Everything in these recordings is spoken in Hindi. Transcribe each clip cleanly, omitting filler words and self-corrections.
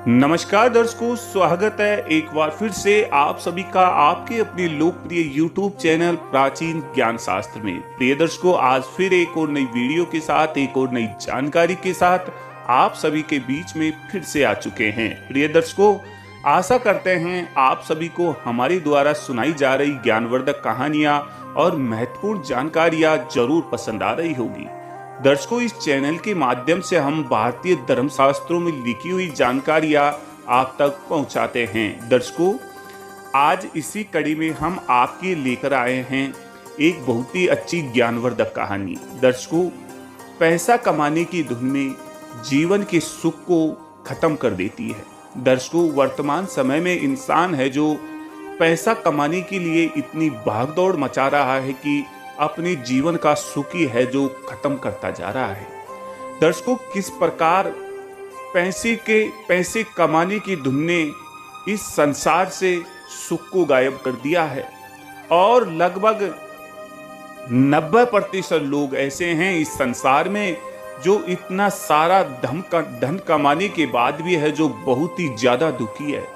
नमस्कार दर्शकों, स्वागत है एक बार फिर से आप सभी का आपके अपने लोकप्रिय YouTube चैनल प्राचीन ज्ञान शास्त्र में। प्रिय दर्शकों, आज फिर एक और नई वीडियो के साथ, एक और नई जानकारी के साथ आप सभी के बीच में फिर से आ चुके हैं। प्रिय दर्शकों, आशा करते हैं आप सभी को हमारे द्वारा सुनाई जा रही ज्ञानवर्धक कहानियां और महत्वपूर्ण जानकारियां जरूर पसंद आ रही होगी। दर्शकों, इस चैनल के माध्यम से हम भारतीय धर्मशास्त्रों में लिखी हुई जानकारियां आप तक पहुंचाते हैं। दर्शकों, आज इसी कड़ी में हम आपके लेकर आए हैं एक बहुत ही अच्छी ज्ञानवर्धक कहानी। दर्शकों, पैसा कमाने की धुन में जीवन के सुख को खत्म कर देती है। दर्शकों, वर्तमान समय में इंसान है जो पैसा कमाने के लिए इतनी भागदौड़ मचा रहा है कि अपने जीवन का सुख ही है जो खत्म करता जा रहा है। दर्शकों, किस प्रकार पैसे कमाने की धुन ने इस संसार से सुख को गायब कर दिया है और लगभग 90% लोग ऐसे हैं इस संसार में जो इतना सारा धन कमाने के बाद भी है जो बहुत ही ज्यादा दुखी है।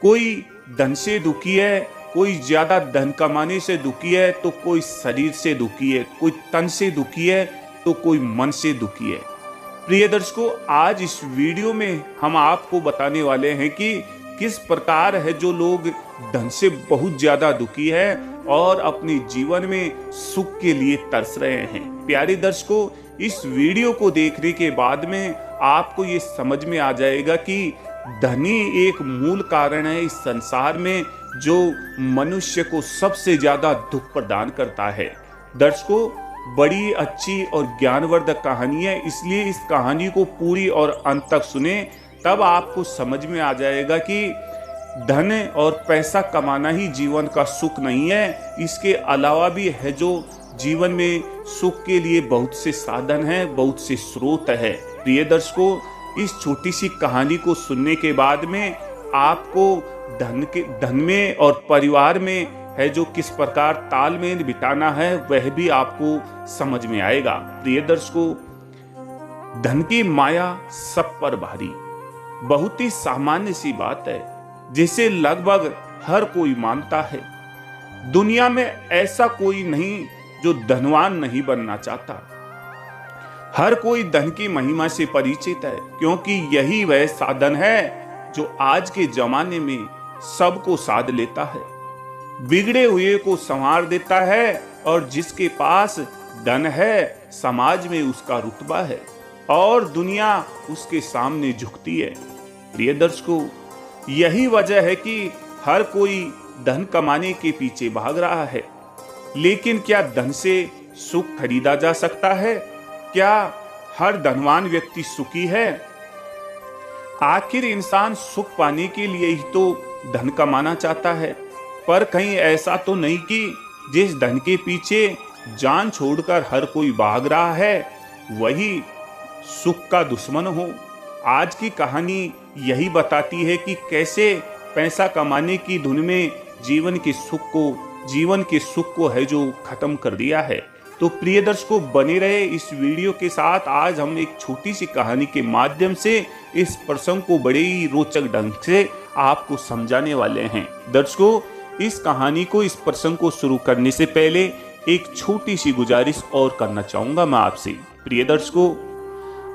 कोई धन से दुखी है, कोई ज्यादा धन कमाने से दुखी है, तो कोई शरीर से दुखी है, कोई तन से दुखी है, तो कोई मन से दुखी है। प्रिय दर्शकों, आज इस वीडियो में हम आपको बताने वाले हैं कि किस प्रकार है जो लोग धन से बहुत ज्यादा दुखी है और अपने जीवन में सुख के लिए तरस रहे हैं। प्यारे दर्शकों, इस वीडियो को देखने के बाद में आपको ये समझ में आ जाएगा कि धन ही एक मूल कारण है इस संसार में जो मनुष्य को सबसे ज्यादा दुख प्रदान करता है। दर्शकों, बड़ी अच्छी और ज्ञानवर्धक कहानी है, इसलिए इस कहानी को पूरी और अंत तक सुने, तब आपको समझ में आ जाएगा कि धन और पैसा कमाना ही जीवन का सुख नहीं है। इसके अलावा भी है जो जीवन में सुख के लिए बहुत से साधन हैं, बहुत से स्रोत है। प्रिय दर्शकों, इस छोटी सी कहानी को सुनने के बाद में आपको धन में और परिवार में है जो किस प्रकार तालमेल बिठाना है वह भी आपको समझ में आएगा। प्रिय दर्शकों, धन की माया सब पर भारी बहुत ही सामान्य सी बात है जिसे लगभग हर कोई मानता है। दुनिया में ऐसा कोई नहीं जो धनवान नहीं बनना चाहता। हर कोई धन की महिमा से परिचित है क्योंकि यही वह साधन है जो आज के जमाने में सबको साध लेता है, बिगड़े हुए को संवार देता है और जिसके पास धन है समाज में उसका रुतबा है और दुनिया उसके सामने झुकती है। प्रिय दर्शकों, यही वजह है कि हर कोई धन कमाने के पीछे भाग रहा है। लेकिन क्या धन से सुख खरीदा जा सकता है? क्या हर धनवान व्यक्ति सुखी है? आखिर इंसान सुख पाने के लिए ही तो धन कमाना चाहता है, पर कहीं ऐसा तो नहीं कि जिस धन के पीछे जान छोड़कर हर कोई भाग रहा है वही सुख का दुश्मन हो। आज की कहानी यही बताती है कि कैसे पैसा कमाने की धुन में जीवन के सुख को है जो खत्म कर दिया है। तो प्रिय दर्शकों, बने रहे इस वीडियो के साथ। आज हम एक छोटी सी कहानी के माध्यम से इस प्रसंग को बड़े ही रोचक ढंग से आपको समझाने वाले हैं। दर्शकों, इस कहानी को, इस प्रसंग को शुरू करने से पहले एक छोटी सी गुजारिश और करना चाहूंगा मैं आपसे। प्रिय दर्शकों,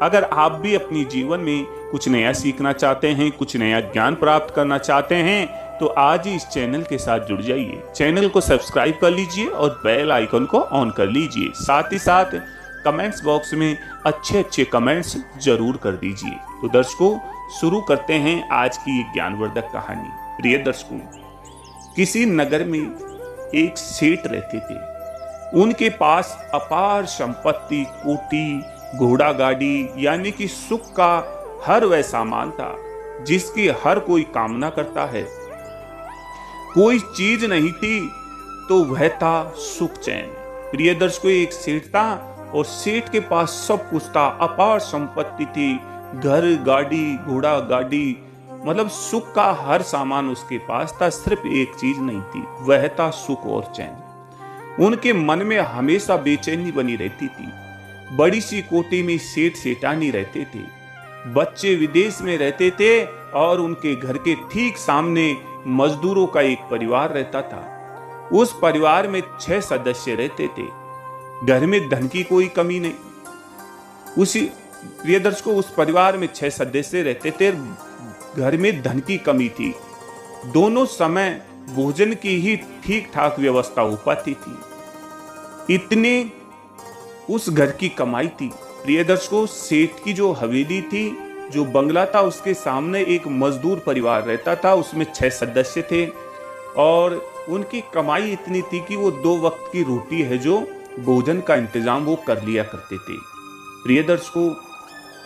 अगर आप भी अपने जीवन में कुछ नया सीखना चाहते हैं, कुछ नया ज्ञान प्राप्त करना चाहते हैं, तो आज ही इस चैनल के साथ जुड़ जाइए। चैनल को सब्सक्राइब कर लीजिए और बेल आइकन को ऑन कर लीजिए। साथ ही साथ कमेंट्स बॉक्स में अच्छे कमेंट्स जरूर कर दीजिए। तो दर्शकों, शुरू करते हैं आज की ये ज्ञानवर्धक कहानी। प्रिय दर्शकों, किसी नगर में एक सेठ रहते थे। उनके पास अपार संपत्ति, कोठी, घोड़ा गाड़ी यानी कि सुख का हर वह सामान था जिसकी हर कोई कामना करता है। कोई चीज नहीं थी तो वह था सुख चैन। प्रिय दर्शकों, एक सेठ था और सेठ के पास सब कुछ था, अपार संपत्ति थी, घर, गाड़ी, घोड़ा गाड़ी, मतलब सुख का हर सामान उसके पास था। सिर्फ एक चीज नहीं थी, वह था सुख और चैन। उनके मन में हमेशा बेचैनी बनी रहती थी। बड़ी सी कोठी में सेठ सेठानी रहते थे। बच्चे विदेश में रहते थे और उनके घर के ठीक सामने मजदूरों का एक परिवार रहता था। उस परिवार में 6 सदस्य रहते थे। घर में धन की कोई कमी नहीं। उसी प्रिय दर्शकों, उस परिवार में 6 सदस्य रहते थे। घर में धन की कमी थी। दोनों समय भोजन की ही ठीक ठाक व्यवस्था हो पाती थी। इतने उस घर की कमाई थी। प्रिय दर्शकों, सेठ की जो हवेली थी, जो बंगला था, उसके सामने एक मजदूर परिवार रहता था। उसमें 6 सदस्य थे और उनकी कमाई इतनी थी कि वो 2 वक्त की रोटी है जो भोजन का इंतजाम वो कर लिया करते थे। प्रिय दर्शकों,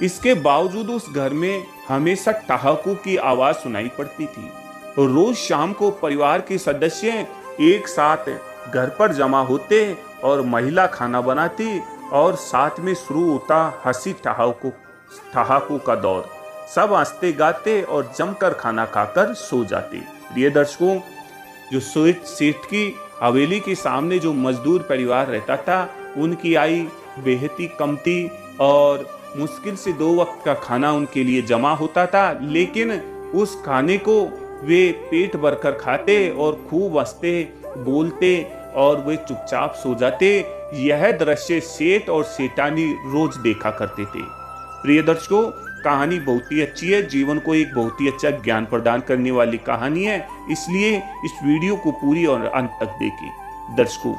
इसके बावजूद उस घर में हमेशा ठहाकों की आवाज सुनाई पड़ती थी। रोज शाम को परिवार के सदस्य एक साथ घर पर जमा होते और महिला खाना बनाती और साथ में शुरू होता हंसी ठहाकों का दौर। सब हंसते गाते और जमकर खाना खाकर सो जाते। प्रिय दर्शकों, जो सेठ की हवेली के सामने जो मजदूर परिवार रहता था, उनकी आय बेहद ही कम थी और मुश्किल से 2 वक्त का खाना उनके लिए जमा होता था। लेकिन उस खाने को वे पेट भरकर खाते और खूब हंसते बोलते और वे चुपचाप सो जाते। यह दृश्य सेठ और सेठानी रोज देखा करते थे। प्रिय दर्शकों, कहानी बहुत ही अच्छी है। जीवन को एक बहुत ही अच्छा ज्ञान प्रदान करने वाली कहानी है, इसलिए इस वीडियो को पूरी और अंत तक देखें। दर्शकों,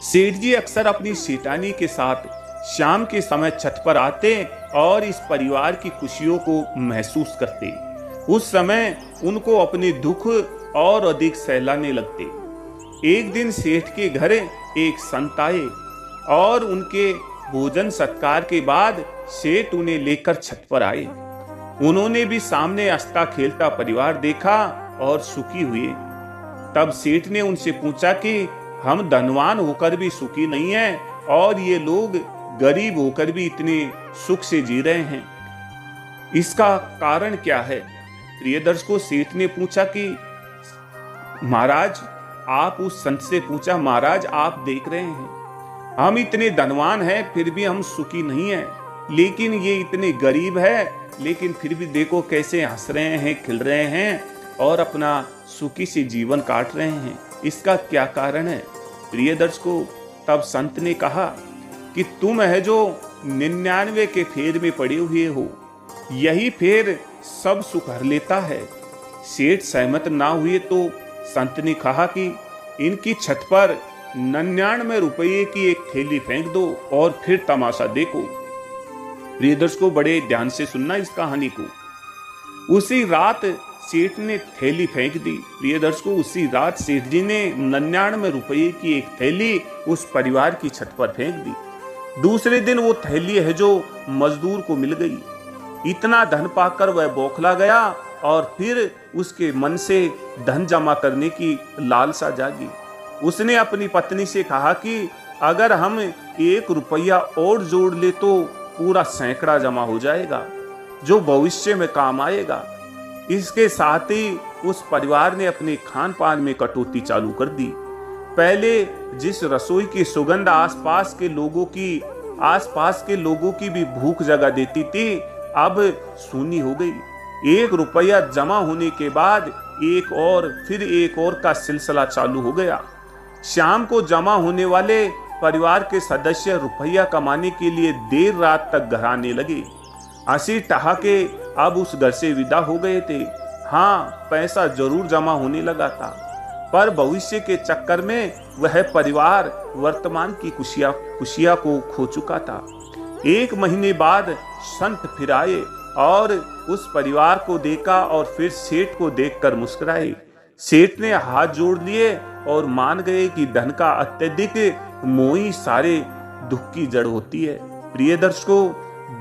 सेठ जी अक्सर अपनी सेठानी के साथ शाम के समय छत पर आते और इस परिवार की खुशियों को महसूस करते। उस समय उनको अपने दुख और अधिक सहलाने लगते। एक दिन सेठ के घर एक संत आए और उनके भोजन सत्कार के बाद सेठ उन्हें लेकर छत पर आए। उन्होंने भी सामने हंसता खेलता परिवार देखा और सुखी हुए। तब सेठ ने उनसे पूछा कि हम धनवान होकर भी सुखी नहीं हैं और ये लोग गरीब होकर भी इतने सुख से जी रहे हैं, इसका कारण क्या है? प्रिय दर्शकों, सेठ ने पूछा कि महाराज, आप उस संत से पूछा, महाराज आप देख रहे हैं हम इतने धनवान हैं फिर भी हम सुखी नहीं हैं, लेकिन ये इतने गरीब है लेकिन फिर भी देखो कैसे हंस रहे हैं, खिल रहे हैं और अपना सुखी से जीवन काट रहे हैं, इसका क्या कारण है? प्रिय दर्शकों, तब संत ने कहा कि तुम है जो 99 के फेर में पड़े हुए हो, यही फेर सब सुख हर लेता है। सेठ सहमत ना हुए तो संत ने कहा कि इनकी छत पर 99 रुपये की एक थैली फेंक दो और फिर तमाशा देखो। प्रिय दर्शकों, बड़े ध्यान से सुनना इस कहानी को। उसी रात सेठ ने थैली फेंक दी। प्रिय दर्शकों, उसी रात सेठ जी ने 99 रुपये की एक थैली उस परिवार की छत पर फेंक दी। दूसरे दिन वो थैली है जो मजदूर को मिल गई। इतना धन पाकर वह बौखला गया और फिर उसके मन से धन जमा करने की लालसा जागी। उसने अपनी पत्नी से कहा कि अगर हम 1 रुपया और जोड़ ले तो पूरा सैकड़ा जमा हो जाएगा जो भविष्य में काम आएगा। इसके साथ ही उस परिवार ने अपने खान पान में कटौती चालू कर दी। पहले जिस रसोई की सुगंध आसपास के लोगों की भी भूख जगा देती थी, अब सूनी हो गई। 1 रुपया जमा होने के बाद एक और का सिलसिला चालू हो गया। शाम को जमा होने वाले परिवार के सदस्य रुपया कमाने के लिए देर रात तक घर आने लगे। हंसी ठहाके अब उस घर से विदा हो गए थे। हाँ, पैसा जरूर जमा होने लगा था, पर भविष्य के चक्कर में वह परिवार वर्तमान की खुशियां को खो चुका था। 1 महीने बाद संत फिर आए और उस परिवार को देखा और फिर सेठ को देखकर मुस्कुराए। सेठ ने हाथ जोड़ लिए और मान गए कि धन का अत्यधिक मोह ही सारे दुख की जड़ होती है। प्रिय दर्शकों,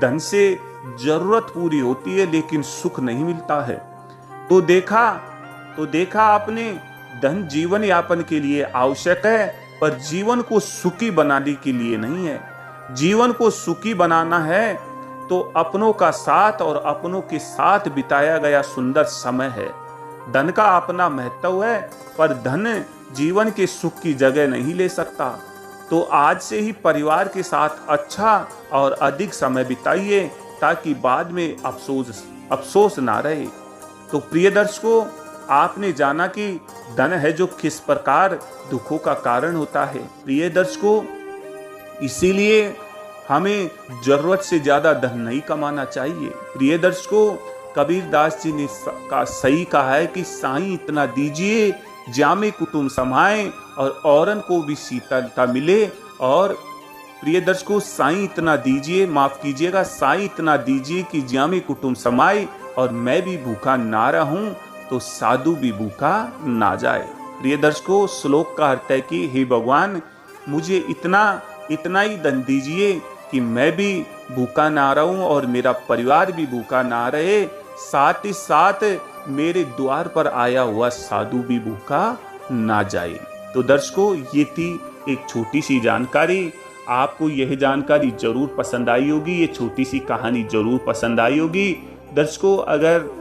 धन से जरूरत पूरी होती है लेकिन सुख नहीं मिलता है। तो देखा आपने, धन जीवन यापन के लिए आवश्यक है पर जीवन को सुखी बनाने के लिए नहीं है। जीवन को सुखी बनाना है तो अपनों का साथ और अपनों के साथ बिताया गया सुंदर समय है। धन का अपना महत्व है पर धन जीवन के सुख की जगह नहीं ले सकता। तो आज से ही परिवार के साथ अच्छा और अधिक समय बिताइए। ताकि बाद में अफसोस ना रहे। तो प्रिय दर्शकों, आपने जाना कि धन है जो किस प्रकार दुखों का कारण होता है। प्रिय दर्शकों, इसीलिए हमें जरूरत से ज्यादा धन नहीं कमाना चाहिए। प्रिय दर्शकों, कबीरदास जी ने सही कहा है कि साईं इतना दीजिए जामे कुटुंब समाए और औरन को भी शीतलता मिले। और प्रिय दर्शकों, साईं इतना दीजिए, माफ कीजिएगा, साईं इतना दीजिए कि जामे कुटुंब समाए और मैं भी भूखा ना रहूं तो साधु भी भूखा ना जाए। प्रिय दर्शकों, श्लोक का अर्थ है कि हे भगवान, मुझे इतना ही धन दीजिए कि मैं भी भूखा ना रहूं और मेरा परिवार भी भूखा ना रहे, साथ ही साथ मेरे द्वार पर आया हुआ साधु भी भूखा ना जाए। तो दर्शकों, ये थी एक छोटी सी जानकारी। आपको यह जानकारी जरूर पसंद आई होगी, ये छोटी सी कहानी जरूर पसंद आई होगी। दर्शकों, अगर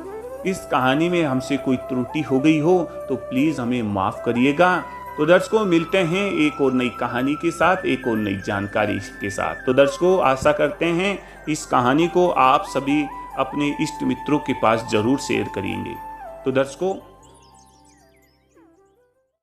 इस कहानी में हमसे कोई त्रुटि हो गई हो तो प्लीज हमें माफ करिएगा। तो दर्शकों, मिलते हैं एक और नई कहानी के साथ, एक और नई जानकारी के साथ। तो दर्शकों, आशा करते हैं इस कहानी को आप सभी अपने इष्ट मित्रों के पास जरूर शेयर करेंगे। तो दर्शकों,